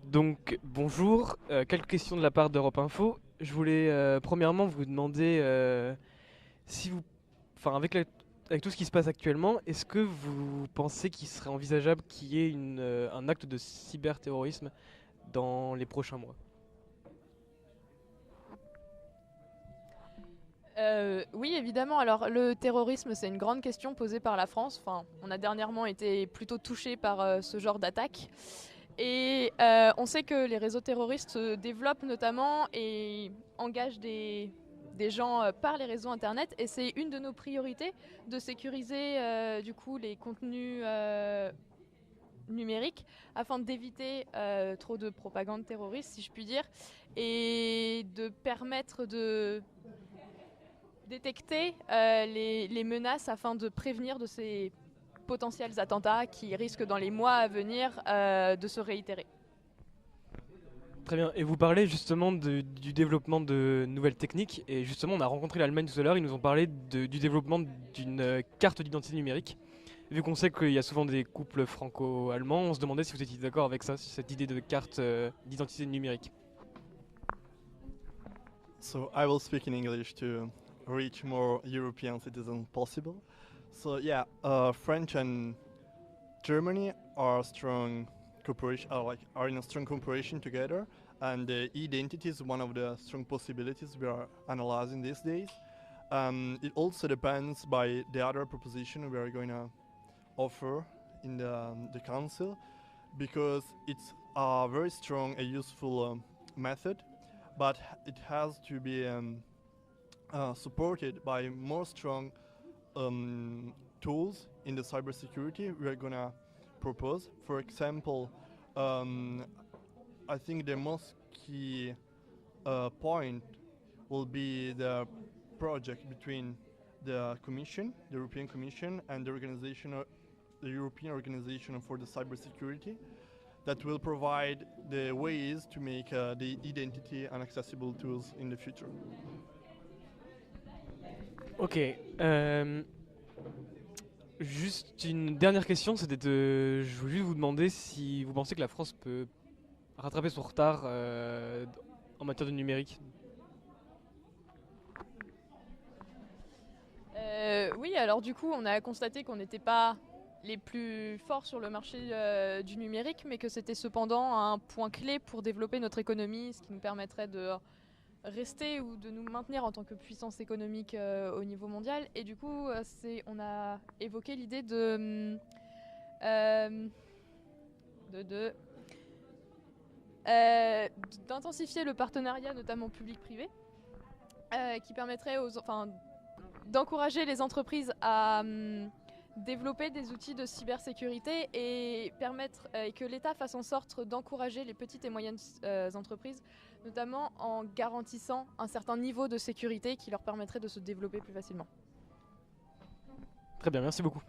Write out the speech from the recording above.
Donc bonjour, quelques questions de la part d'Europe Info. Je voulais premièrement vous demander si vous, enfin avec tout ce qui se passe actuellement, est-ce que vous pensez qu'il serait envisageable qu'il y ait un acte de cyberterrorisme dans les prochains mois? Oui, évidemment. Alors, le terrorisme, c'est une grande question posée par la France. Enfin, on a dernièrement été plutôt touché par ce genre d'attaque. Et on sait que les réseaux terroristes se développent notamment et engagent des gens par les réseaux Internet. Et c'est une de nos priorités de sécuriser du coup les contenus numériques afin d'éviter trop de propagande terroriste, si je puis dire, et de permettre de détecter les menaces afin de prévenir de ces potentiels attentats qui risquent dans les mois à venir de se réitérer. Très bien. Et vous parlez justement du développement de nouvelles techniques. Et justement, on a rencontré l'Allemagne tout à l'heure. Ils nous ont parlé du développement d'une carte d'identité numérique. Vu qu'on sait qu'il y a souvent des couples franco-allemands, on se demandait si vous étiez d'accord avec ça, sur cette idée de carte d'identité numérique. So I will speak in English to reach more European citizens possible. So yeah, French and Germany are strong cooperation, are in a strong cooperation together, and the identity is one of the strong possibilities we are analyzing these days. It also depends by the other proposition we are going to offer in the council, because it's a very strong and useful method, but it has to be supported by more strong tools in the cybersecurity we are gonna propose. For example, um, I think the most key point will be the project between the Commission, the European Commission, and the European Organization for the Cybersecurity, that will provide the ways to make the identity and accessible tools in the future. Ok. Juste une dernière question, je voulais juste vous demander si vous pensez que la France peut rattraper son retard en matière de numérique. Oui, alors du coup, on a constaté qu'on n'était pas les plus forts sur le marché du numérique, mais que c'était cependant un point clé pour développer notre économie, ce qui nous permettrait de rester ou de nous maintenir en tant que puissance économique au niveau mondial. Et du coup, on a évoqué l'idée euh, de euh, d'intensifier le partenariat, notamment public-privé, qui permettrait d'encourager les entreprises à développer des outils de cybersécurité et permettre que l'État fasse en sorte d'encourager les petites et moyennes entreprises, notamment en garantissant un certain niveau de sécurité qui leur permettrait de se développer plus facilement. Très bien, merci beaucoup.